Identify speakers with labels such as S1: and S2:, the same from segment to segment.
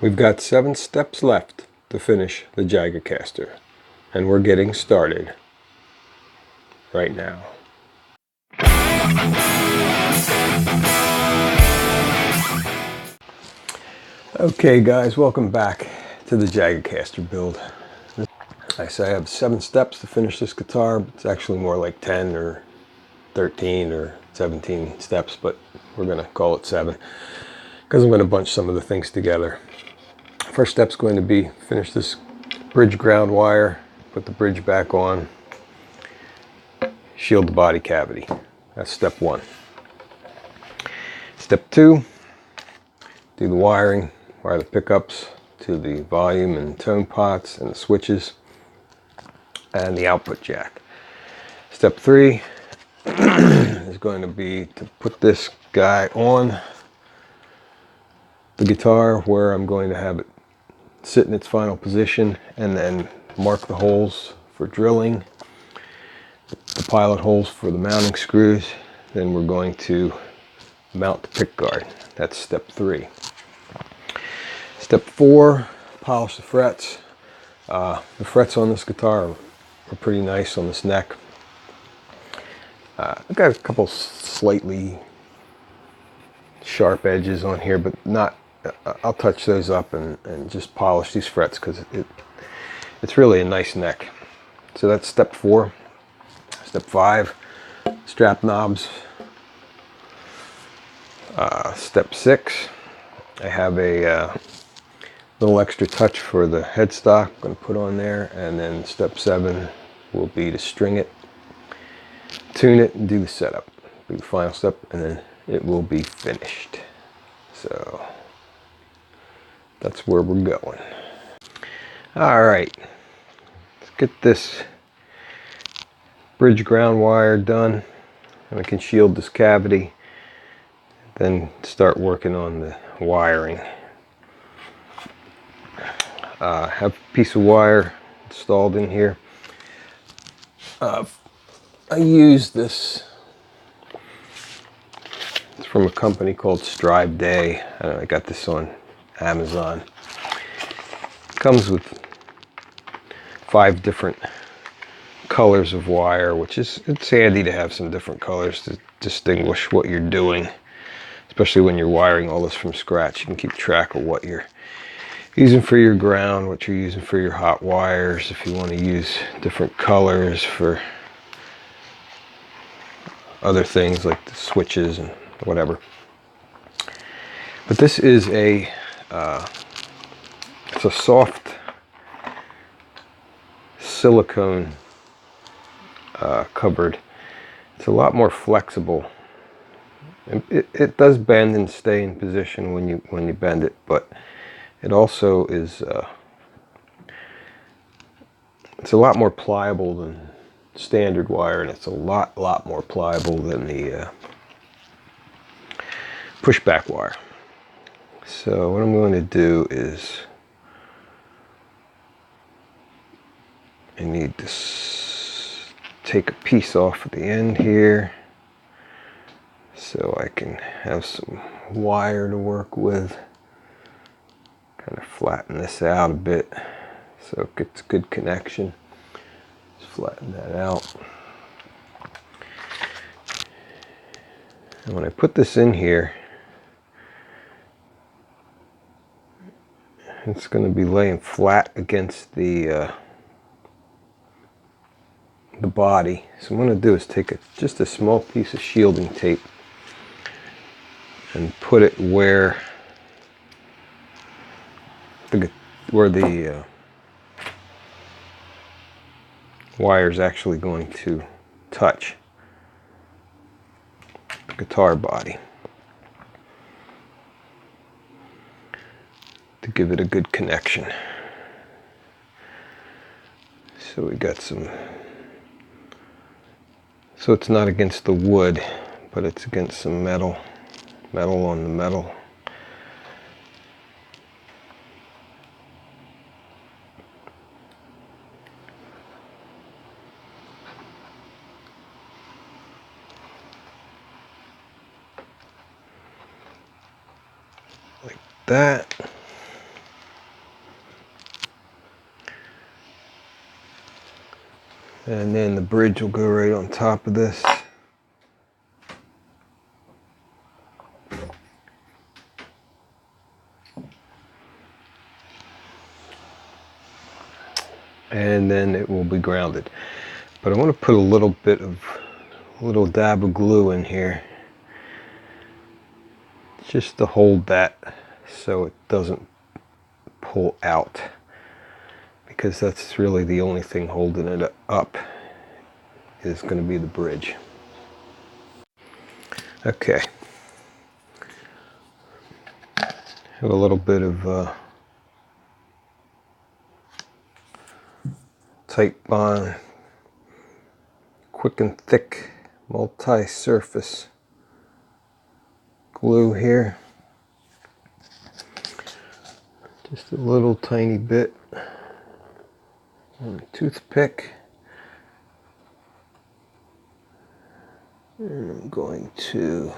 S1: We've got 7 steps left to finish the Jagocaster, and we're getting started right now. Okay guys, welcome back to the Jagocaster build. I say I have 7 steps to finish this guitar, but it's actually more like 10 or 13 or 17 steps, but we're going to call it 7 because I'm going to bunch some of the things together. First step's going to be finish this bridge ground wire, put the bridge back on, shield the body cavity. That's step 1. Step 2, do the wiring, wire the pickups to the volume and tone pots and the switches and the output jack. Step 3 is going to be to put this guy on the guitar where I'm going to have it sit in its final position, and then mark the holes for drilling, the pilot holes for the mounting screws. Then we're going to mount the pickguard. That's step 3. Step 4, polish the frets. The frets on this guitar are pretty nice on this neck. I've got a couple slightly sharp edges on here, but not. I'll touch those up and just polish these frets because it's really a nice neck. So that's step 4. Step 5, strap knobs. Step 6, I have a little extra touch for the headstock I'm going to put on there, and then step 7 will be to string it, tune it, and do the setup. Be the final step, and then it will be finished. So that's where we're going. Alright, let's get this bridge ground wire done, and we can shield this cavity, then start working on the wiring. Have a piece of wire installed in here. I use this, it's from a company called Strive Day. I got this on Amazon. It comes with 5 different colors of wire, which it's handy to have some different colors to distinguish what you're doing, especially when you're wiring all this from scratch. You can keep track of what you're using for your ground, what you're using for your hot wires, if you want to use different colors for other things like the switches and whatever. But this is it's a soft silicone covered. It's a lot more flexible. It does bend and stay in position when you bend it, but it also is it's a lot more pliable than standard wire, and it's a lot more pliable than the pushback wire. So what I'm going to do is I need to take a piece off at the end here so I can have some wire to work with. Kind of flatten this out a bit so it gets good connection. Just flatten that out. And when I put this in here, it's going to be laying flat against the body. So what I'm going to do is take just a small piece of shielding tape and put it where the wire is actually going to touch the guitar body to give it a good connection. So we got some, so it's not against the wood, but it's against some metal on the metal. Like that. And then the bridge will go right on top of this. And then it will be grounded. But I want to put a little dab of glue in here, just to hold that so it doesn't pull out, because that's really the only thing holding it up is going to be the bridge. Okay. Have a little bit of tight bond, quick and thick multi-surface glue here. Just a little tiny bit on a toothpick. And I'm going to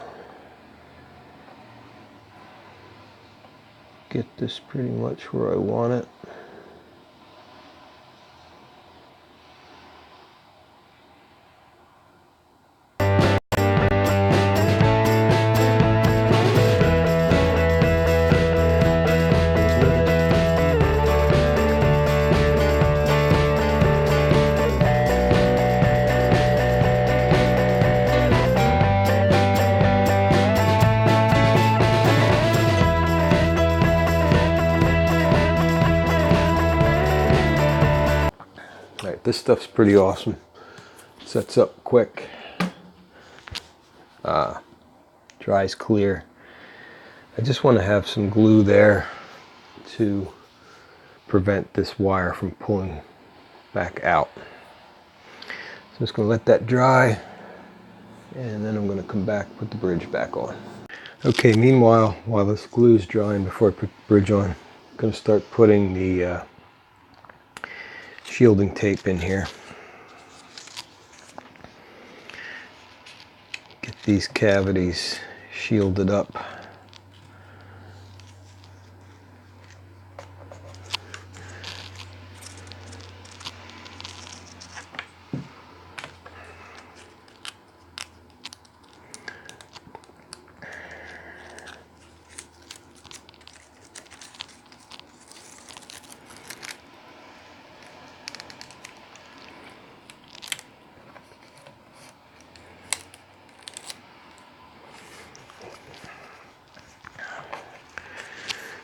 S1: get this pretty much where I want it. Alright, this stuff's pretty awesome. Sets up quick. Dries clear. I just want to have some glue there to prevent this wire from pulling back out. So I'm just going to let that dry, and then I'm going to come back, put the bridge back on. Okay, meanwhile, while this glue is drying before I put the bridge on, I'm going to start putting the shielding tape in here. Get these cavities shielded up.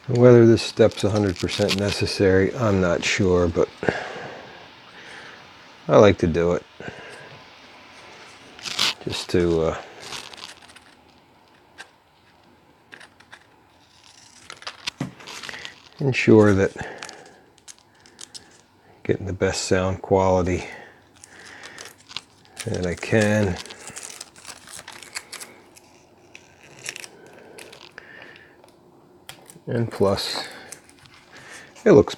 S1: Whether this step's 100% necessary, I'm not sure, but I like to do it just to ensure that I'm getting the best sound quality that I can. And plus, it looks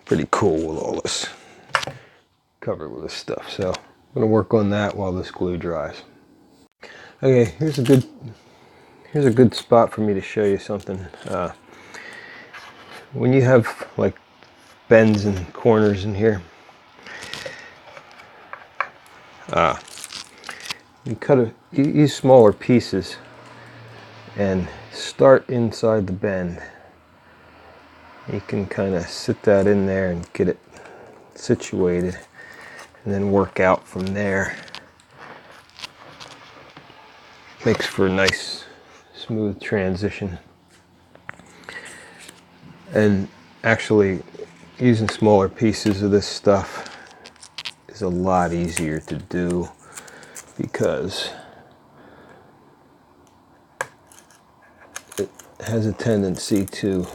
S1: pretty cool with all this covered with this stuff. So I'm going to work on that while this glue dries. Okay, here's a good spot for me to show you something. When you have like bends and corners in here, you use smaller pieces and start inside the bend. You can kind of sit that in there and get it situated, and then work out from there. Makes for a nice smooth transition. And actually, using smaller pieces of this stuff is a lot easier to do, because it has a tendency to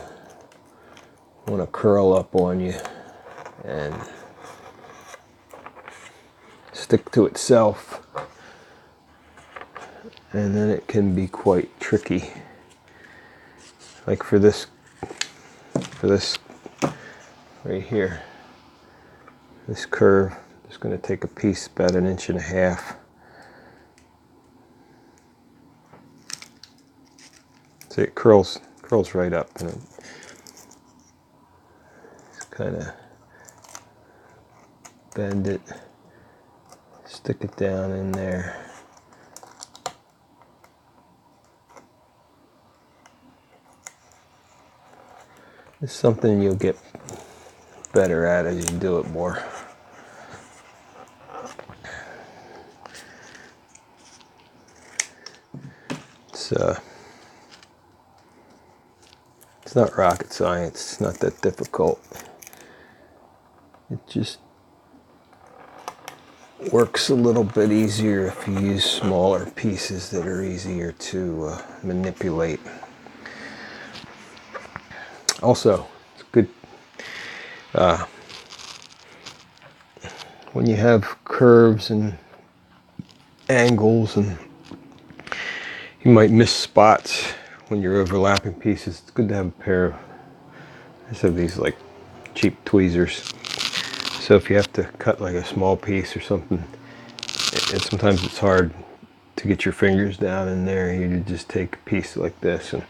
S1: want to curl up on you and stick to itself, and then it can be quite tricky. Like for this right here, this curve, I'm just going to take a piece about 1.5 inches. See, it curls right up, and it's kind of bend it stick it down in there. It's something you'll get better at as you do it more. It's not rocket science. It's not that difficult. It just works a little bit easier if you use smaller pieces that are easier to manipulate. Also, it's good when you have curves and angles, and you might miss spots when you're overlapping pieces. It's good to have a pair of, I just have these like cheap tweezers. So if you have to cut like a small piece or something, and sometimes it's hard to get your fingers down in there, you just take a piece like this, and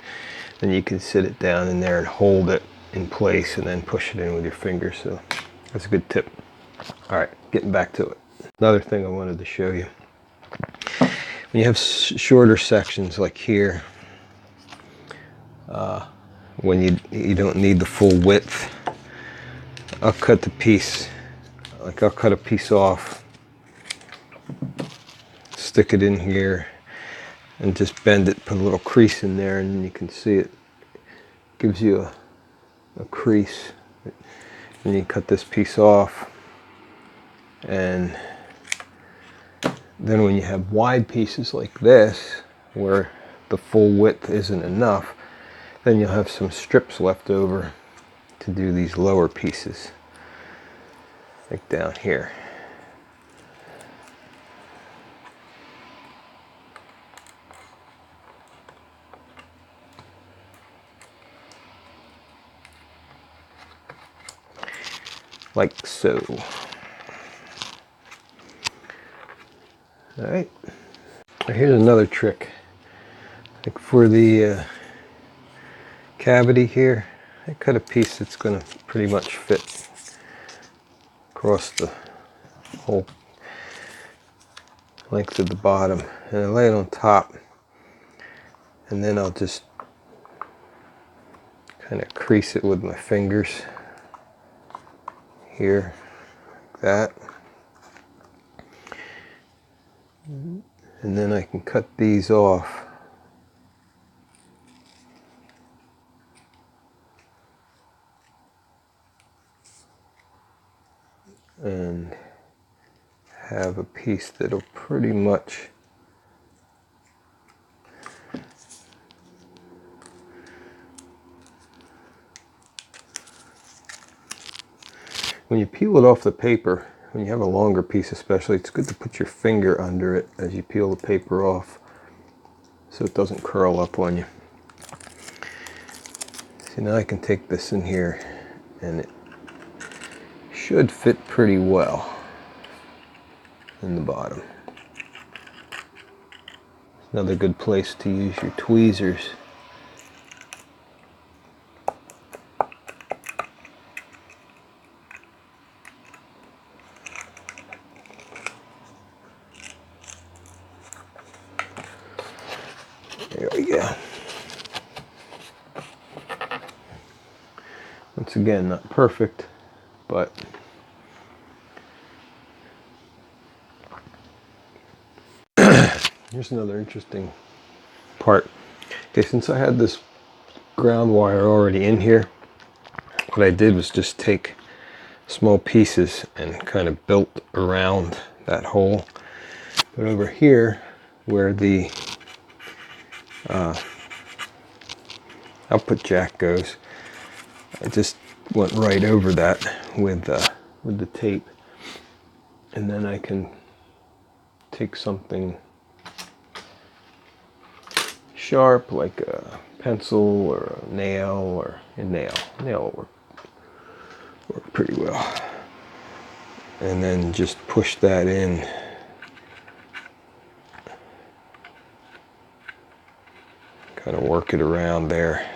S1: then you can sit it down in there and hold it in place and then push it in with your fingers. So that's a good tip. All right, getting back to it. Another thing I wanted to show you. When you have shorter sections like here, when you don't need the full width, I'll cut the piece, like I'll cut a piece off, stick it in here, and just bend it, put a little crease in there, and you can see it gives you a crease. And you cut this piece off, and then when you have wide pieces like this, where the full width isn't enough, then you'll have some strips left over to do these lower pieces, like down here. Like so. All right. Here's another trick. Like for the cavity here, I cut a piece that's going to pretty much fit across the whole length of the bottom, and I lay it on top, and then I'll just kind of crease it with my fingers here, like that. And then I can cut these off. And have a piece that'll pretty much when you peel it off the paper, when you have a longer piece especially, it's good to put your finger under it as you peel the paper off so it doesn't curl up on you. See, now I can take this in here and it should fit pretty well in the bottom. Another good place to use your tweezers. There we go. Once again, not perfect, but here's another interesting part. Okay, since I had this ground wire already in here, what I did was just take small pieces and kind of built around that hole. But over here, where the output jack goes, I just went right over that with the tape, and then I can take something sharp like a pencil or a nail, or a nail will work pretty well, and then just push that in. Kind of work it around there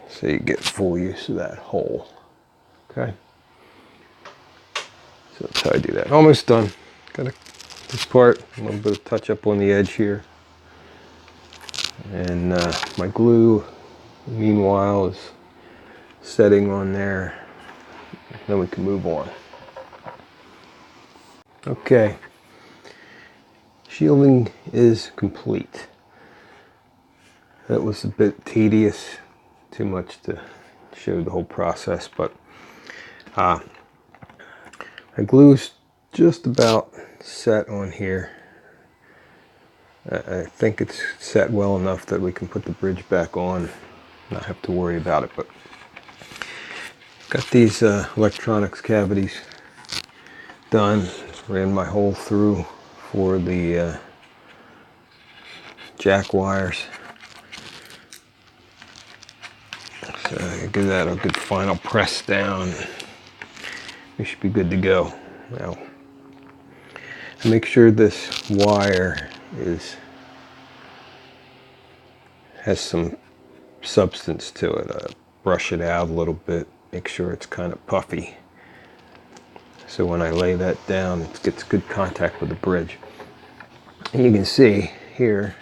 S1: so you get full use of that hole. Okay, so that's how I do that. Almost done. got this part, a little bit of touch up on the edge here. And my glue, meanwhile, is setting on there. Then we can move on. Okay, shielding is complete. That was a bit tedious, too much to show the whole process, but my glue's just about set on here. I think it's set well enough that we can put the bridge back on, not have to worry about it. But got these electronics cavities done. Ran my hole through for the jack wires. So I give that a good final press down. We should be good to go. Now, make sure this wire has some substance to it. Brush it out a little bit. Make sure it's kind of puffy. So when I lay that down, it gets good contact with the bridge. And you can see here,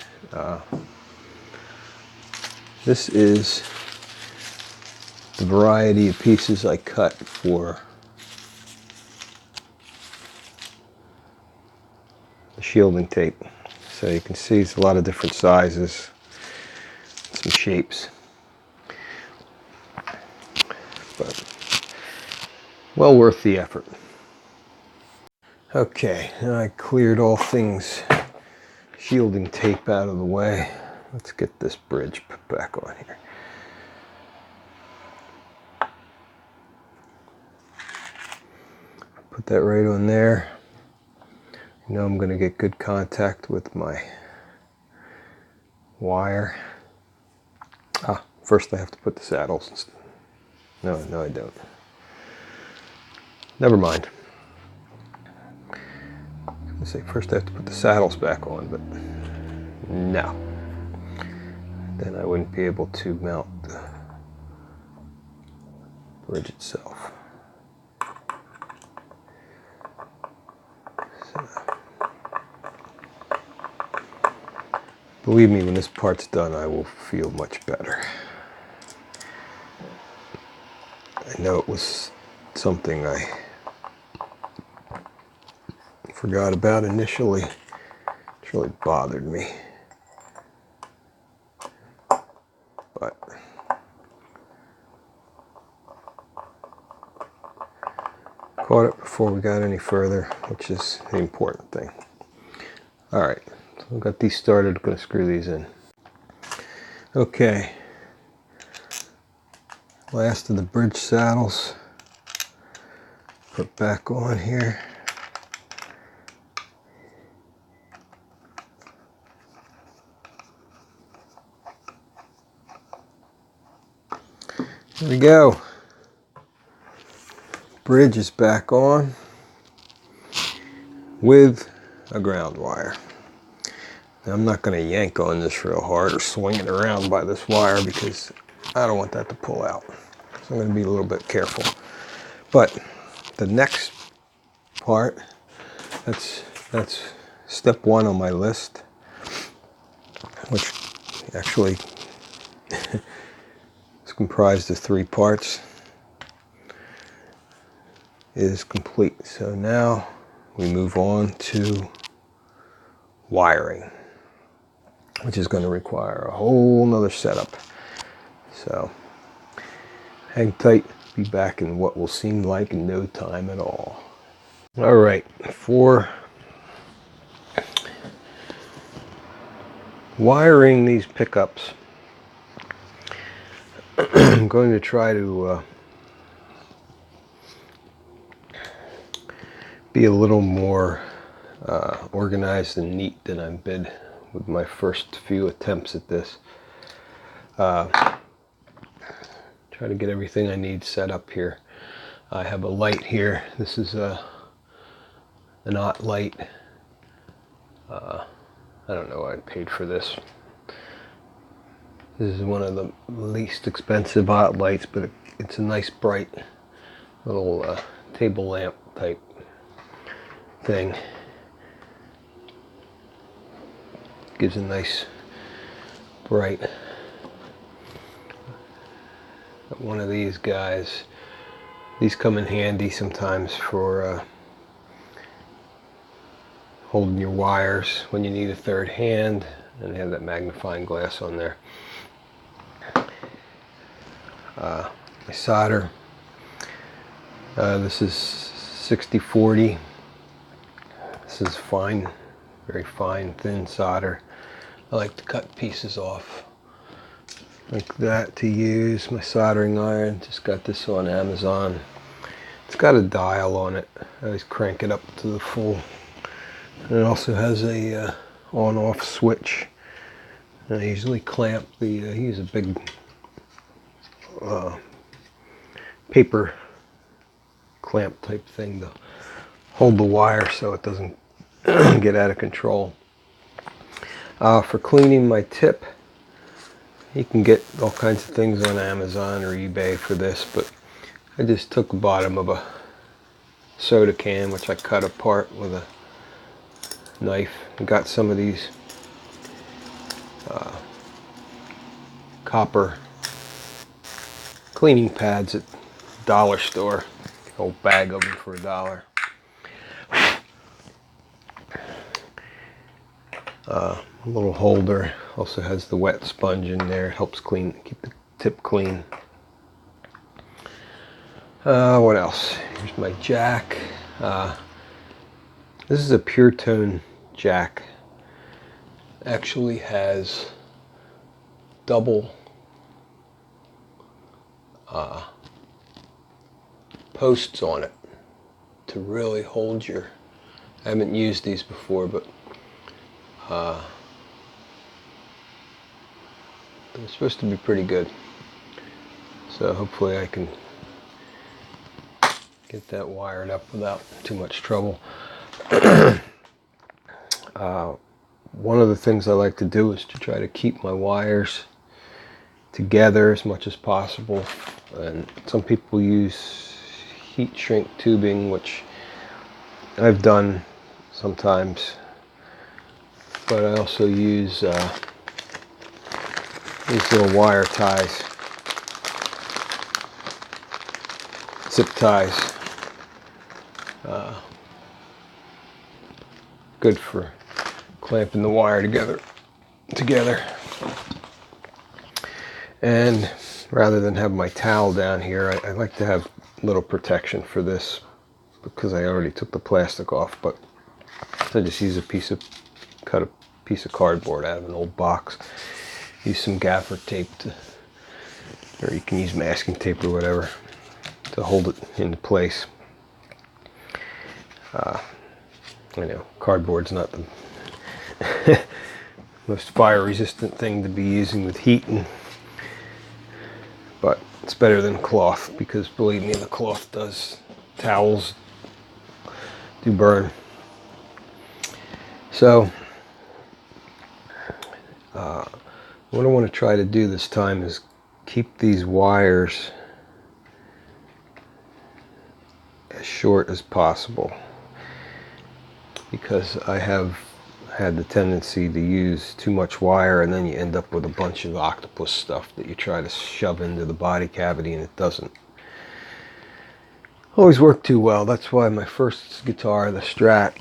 S1: this is the variety of pieces I cut for the shielding tape. So you can see it's a lot of different sizes, some shapes. But well worth the effort. Okay, now I cleared all things shielding tape out of the way. Let's get this bridge put back on here. Put that right on there. You know I'm going to get good contact with my wire. First I have to put the saddles. No, I don't. Never mind. I was going to say first I have to put the saddles back on, but no. Then I wouldn't be able to mount the bridge itself. So, believe me, when this part's done, I will feel much better. I know it was something I forgot about initially. It really bothered me. But caught it before we got any further, which is the important thing. All right, so I've got these started. I'm going to screw these in. Okay, last of the bridge saddles put back on here. There we go. Bridge is back on with a ground wire. Now, I'm not going to yank on this real hard or swing it around by this wire because I don't want that to pull out. So I'm going to be a little bit careful. But the next part, that's step one on my list, which actually is comprised of 3 parts, is complete. So now we move on to wiring, which is going to require a whole nother setup. So hang tight, be back in what will seem like no time at all. All right, for wiring these pickups, I'm going to try to be a little more organized and neat than I've been with my first few attempts at this. Try to get everything I need set up here. I have a light here. This is an OTT light. I don't know why I paid for this. This is one of the least expensive OTT lights, but it's a nice bright little table lamp type thing. gives a nice bright. One of these guys, these come in handy sometimes for holding your wires when you need a third hand, and they have that magnifying glass on there. My solder, this is 60/40. This is fine, very fine, thin solder. I like to cut pieces off like that to use. My soldering iron, just got this on Amazon. It's got a dial on it. I always crank it up to the full. And it also has a on-off switch. And I usually clamp the, use a big paper clamp type thing to hold the wire so it doesn't get out of control. For cleaning my tip, you can get all kinds of things on Amazon or eBay for this, but I just took the bottom of a soda can, which I cut apart with a knife, and got some of these copper cleaning pads at the dollar store. A whole bag of them for $1. A little holder, also has the wet sponge in there, helps keep the tip clean. What else? Here's my jack. This is a pure tone jack. Actually has double posts on it to really hold your, I haven't used these before, but they're supposed to be pretty good. So hopefully I can get that wired up without too much trouble. One of the things I like to do is to try to keep my wires together as much as possible. And some people use heat shrink tubing, which I've done sometimes. But I also use these little wire ties, zip ties. Good for clamping the wire together. And rather than have my towel down here, I like to have a little protection for this because I already took the plastic off. But so I just use cut a piece of cardboard out of an old box. Use some gaffer tape or you can use masking tape or whatever to hold it into place. I know cardboard's not the most fire resistant thing to be using with heat, but it's better than cloth, because believe me, the cloth towels do burn. So what I want to try to do this time is keep these wires as short as possible, because I have had the tendency to use too much wire and then you end up with a bunch of octopus stuff that you try to shove into the body cavity and it doesn't always work too well. That's why my first guitar, the Strat,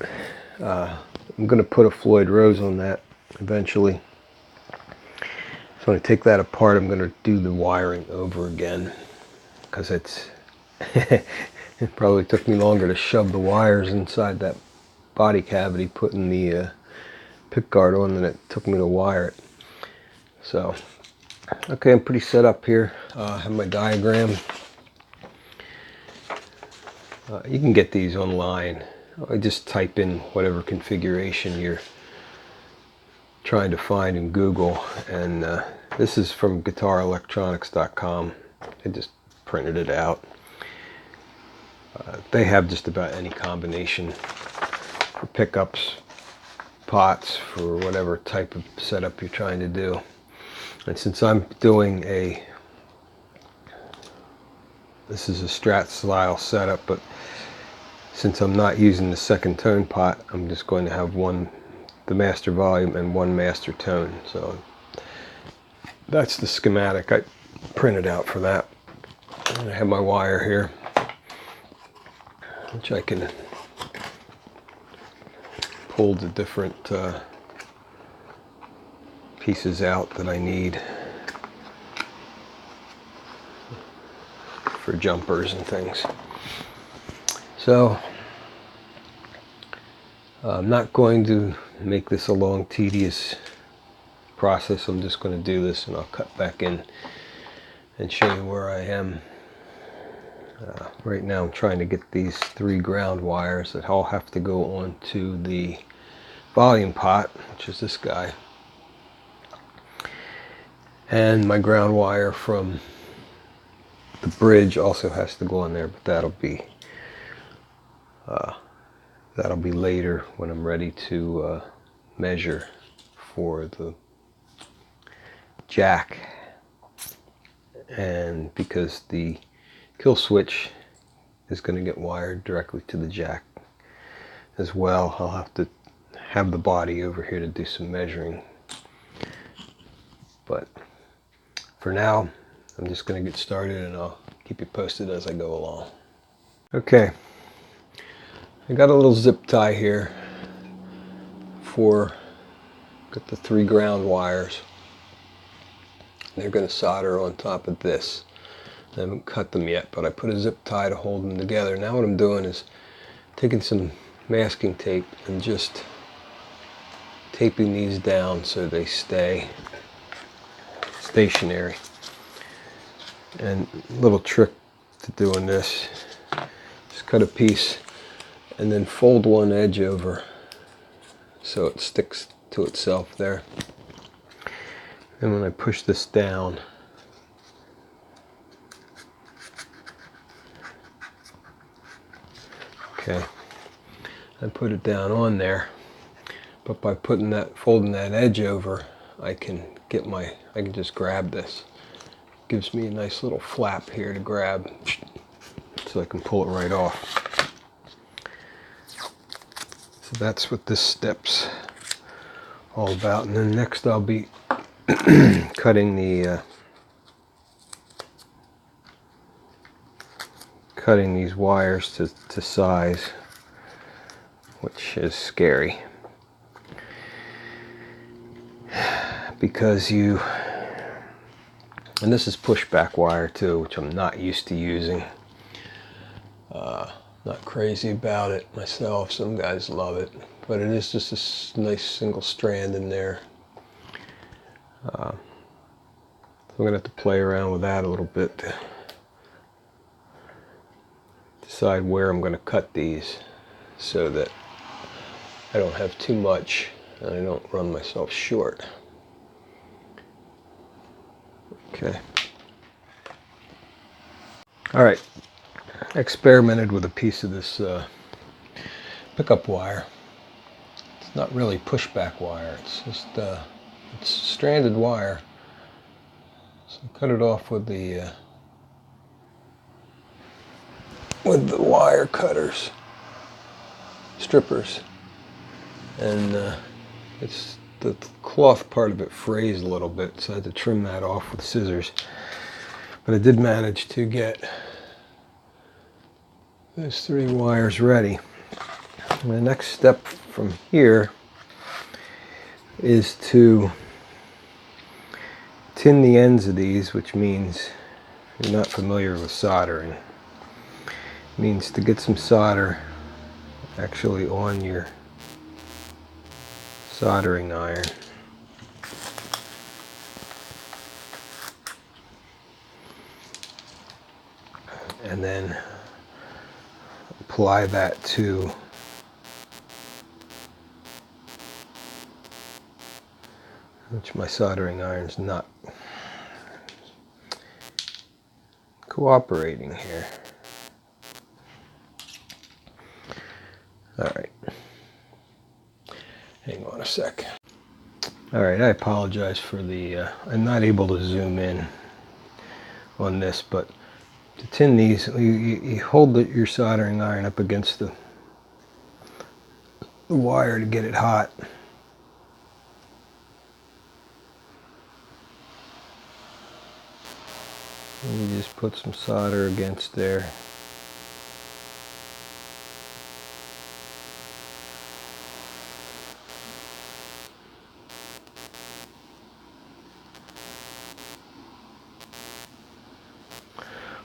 S1: I'm going to put a Floyd Rose on that eventually. So when I take that apart, I'm going to do the wiring over again, because it probably took me longer to shove the wires inside that body cavity putting the pickguard on than it took me to wire it. So okay, I'm pretty set up here. I have my diagram. You can get these online. I just type in whatever configuration you're trying to find in Google, and this is from guitarelectronics.com. I just printed it out. They have just about any combination for pickups, pots, for whatever type of setup you're trying to do. And since I'm doing this is a Strat style setup, but since I'm not using the second tone pot, I'm just going to have one the master volume and one master tone. So that's the schematic I printed out for that. And I have my wire here, which I can pull the different pieces out that I need for jumpers and things. So I'm not going to make this a long, tedious process. I'm just going to do this and I'll cut back in and show you where I am. Right now I'm trying to get these 3 ground wires that all have to go onto the volume pot, which is this guy. And my ground wire from the bridge also has to go on there, but that'll be later when I'm ready to measure for the jack. And because the kill switch is going to get wired directly to the jack as well, I'll have to have the body over here to do some measuring. But for now, I'm just going to get started and I'll keep you posted as I go along. Okay, I got a little zip tie here got the 3 ground wires. They're going to solder on top of this. I haven't cut them yet, but I put a zip tie to hold them together. Now what I'm doing is taking some masking tape and just taping these down so they stay stationary. And a little trick to doing this, just cut a piece and then fold one edge over so it sticks to itself there. And when I push this down, okay, I put it down on there, but by folding that edge over, I can just grab this. Gives me a nice little flap here to grab, so I can pull it right off. So that's what this step's all about. And then next I'll be cutting these wires to size, which is scary because and this is pushback wire too, which I'm not used to using. Not crazy about it myself. Some guys love it, but it is just a nice single strand in there. So I'm going to have to play around with that a little bit to decide where I'm going to cut these so that I don't have too much and I don't run myself short. Okay. All right. I experimented with a piece of this pickup wire. It's not really pushback wire. It's just it's stranded wire. So I cut it off with the wire cutters, strippers, and it's the cloth part of it frays a little bit, so I had to trim that off with scissors. But I did manage to get those 3 wires ready. And the next step from here is to tin the ends of these, which means, if you're not familiar with soldering, it means to get some solder actually on your soldering iron. And then apply that to which my soldering iron's not cooperating here. All right, hang on a sec. All right, I apologize for the I'm not able to zoom in on this, but to tin these, you hold your soldering iron up against the wire to get it hot, And you just put some solder against there.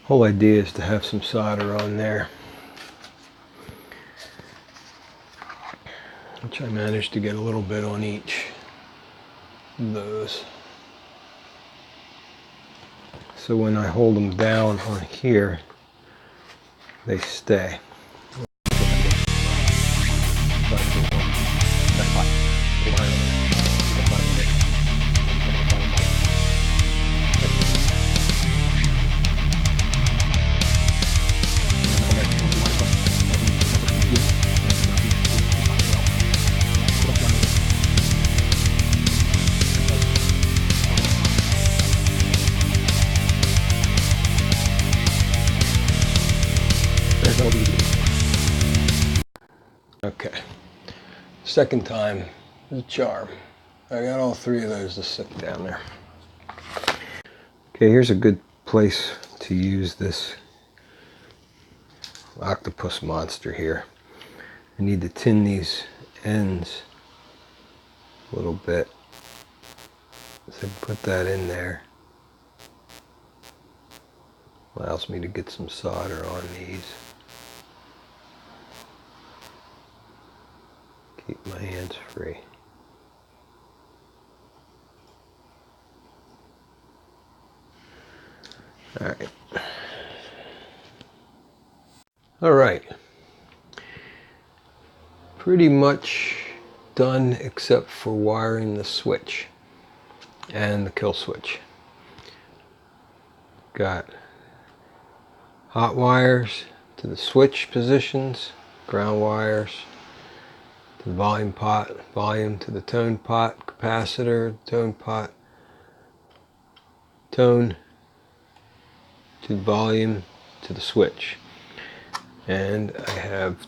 S1: Whole idea is to have some solder on there, which I managed to get a little bit on each of those. So when I hold them down on here, they stay. Okay, second time is a charm. I got all three of those to stick down there. Okay, here's a good place to use this octopus monster here. I need to tin these ends a little bit. So put that in there. Allows me to get some solder on these. Keep my hands free. Alright. Alright. Pretty much done except for wiring the switch and the kill switch. Got hot wires to the switch positions, ground wires to the volume pot, volume to the tone pot, capacitor, tone pot, tone to volume to the switch. And I have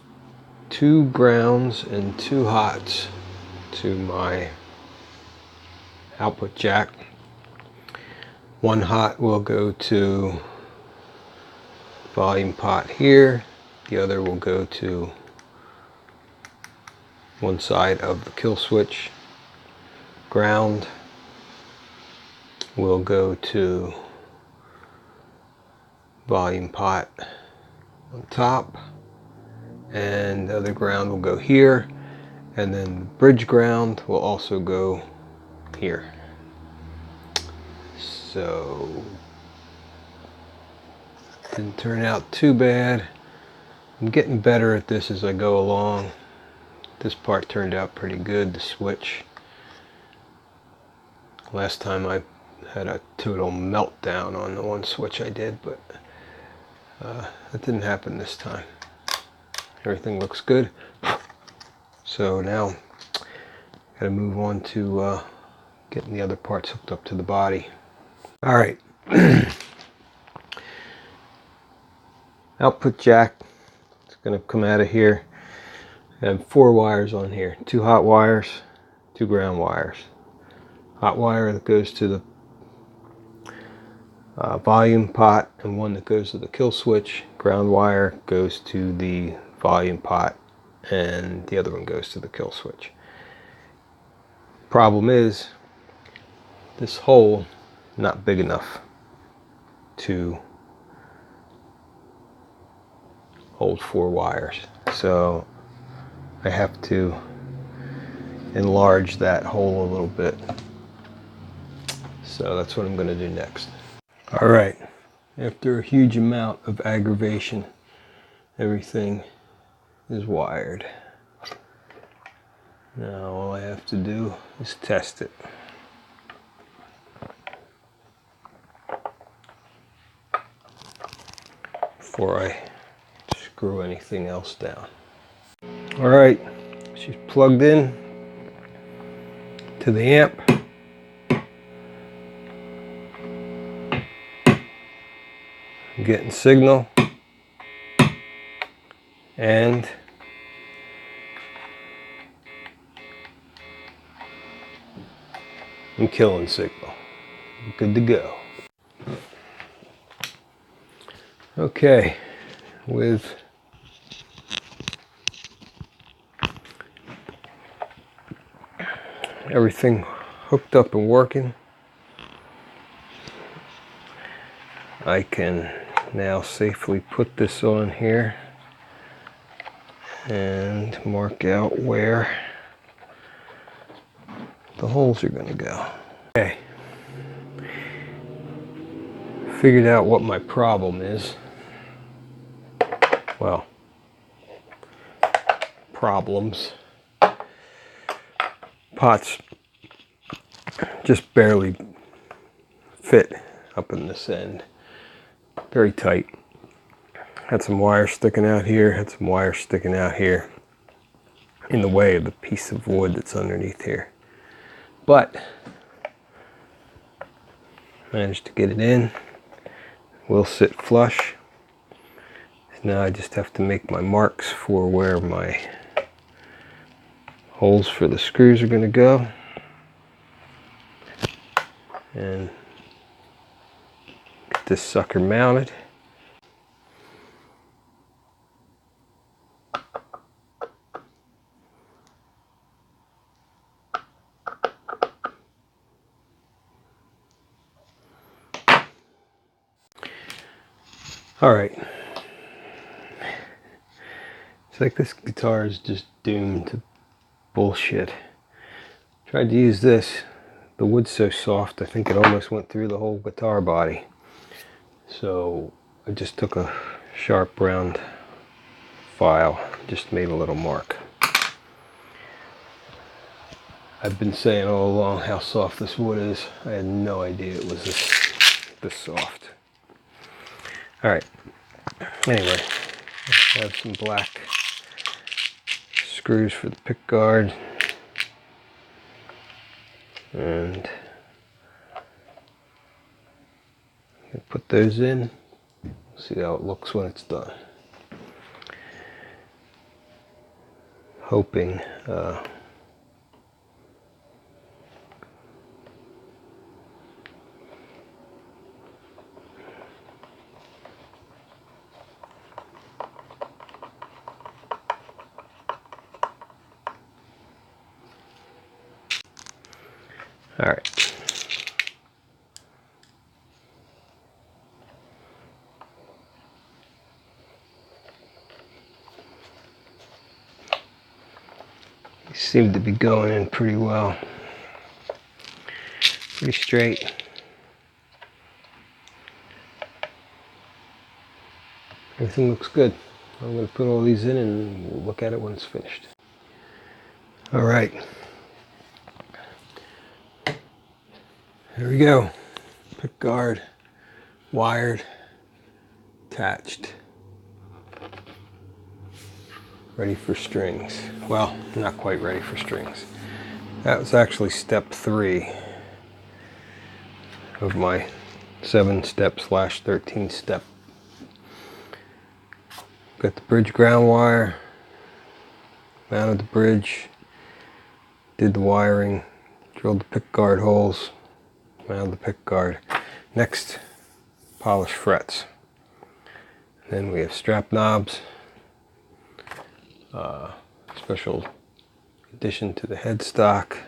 S1: 2 grounds and 2 hots to my output jack. One hot will go to volume pot here, the other will go to one side of the kill switch. Ground will go to volume pot on top, and the other ground will go here, and then the bridge ground will also go here. So didn't turn out too bad. I'm getting better at this as I go along. This part turned out pretty good, the switch. Last time I had a total meltdown on the one switch I did, but that didn't happen this time. Everything looks good. So now gotta move on to getting the other parts hooked up to the body. All right. Output jack. It's gonna come out of here. I have 4 wires on here. 2 hot wires, 2 ground wires. Hot wire that goes to the volume pot, and one that goes to the kill switch. Ground wire goes to the volume pot, and the other one goes to the kill switch. Problem is, this hole not big enough to hold 4 wires, so I have to enlarge that hole a little bit. So that's what I'm going to do next. All right, after a huge amount of aggravation, everything is wired. Now all I have to do is test it. Before I screw anything else down. All right, she's plugged in to the amp. I'm getting signal, and I'm killing signal. Good to go. Okay, with everything hooked up and working, I can now safely put this on here and mark out where the holes are going to go. Okay, figured out what my problem is. Well, problems. Pots just barely fit up in this end. Very tight. Had some wire sticking out here, had some wire sticking out here in the way of the piece of wood that's underneath here. But managed to get it in. Will sit flush. So now I just have to make my marks for where my holes for the screws are going to go. And get this sucker mounted. All right. It's like this guitar is just doomed to bullshit. Tried to use this. The wood's so soft, I think it almost went through the whole guitar body. So I just took a sharp round file, just made a little mark. I've been saying all along how soft this wood is. I had no idea it was this soft. All right. Anyway, I have some black screws for the pickguard, and I put those in. See how it looks when it's done. Hoping all right. These seem to be going in pretty well. Pretty straight. Everything looks good. I'm going to put all these in and we'll look at it when it's finished. All right. Here we go. Pickguard, wired, attached. Ready for strings. Well, not quite ready for strings. That was actually step 3 of my 7-step / 13-step. Got the bridge ground wire, mounted the bridge, did the wiring, drilled the pickguard holes, mounted the pickguard. Next, polish frets. Then we have strap knobs, special addition to the headstock.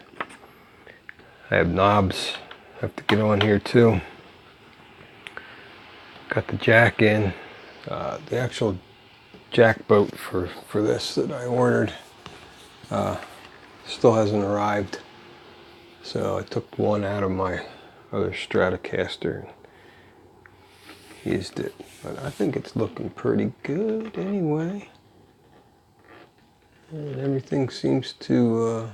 S1: I have knobs I have to get on here too. Got the jack in. The actual jack boat for this that I ordered still hasn't arrived, so I took one out of my other Stratocaster and used it, but I think it's looking pretty good anyway, and everything seems to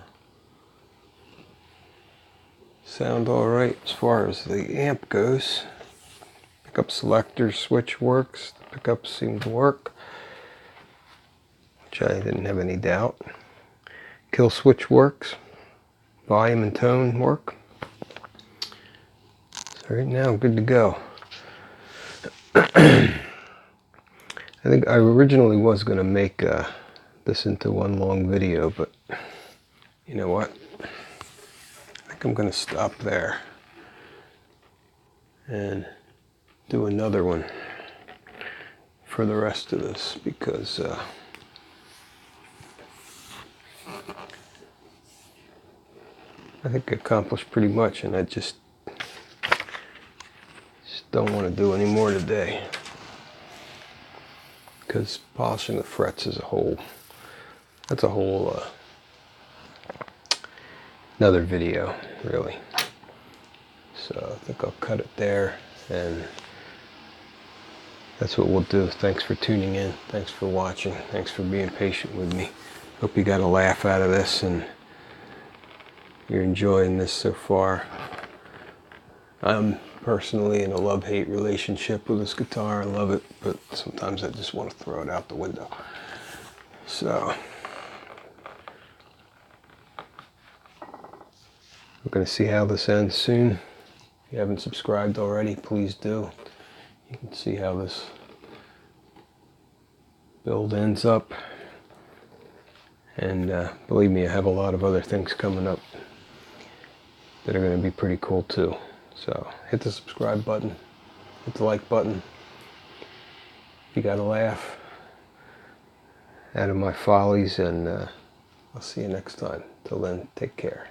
S1: sound all right as far as the amp goes. Pickup selector switch works. The pickups seem to work, which I didn't have any doubt. Kill switch works. Volume and tone work. So right now I'm good to go. I think I originally was going to make this into one long video, but you know what? I think I'm going to stop there and do another one for the rest of this because I think I accomplished pretty much, and I just don't want to do any more today because polishing the frets is that's a whole another video, really. So I think I'll cut it there, and that's what we'll do. Thanks for tuning in. Thanks for watching. Thanks for being patient with me. Hope you got a laugh out of this and you're enjoying this so far. I'm personally in a love-hate relationship with this guitar. I love it, but sometimes I just want to throw it out the window. So we're going to see how this ends soon. If you haven't subscribed already, please do. You can see how this build ends up. And believe me, I have a lot of other things coming up that are going to be pretty cool too. So hit the subscribe button, hit the like button. If you got a laugh out of my follies, and I'll see you next time. Till then, take care.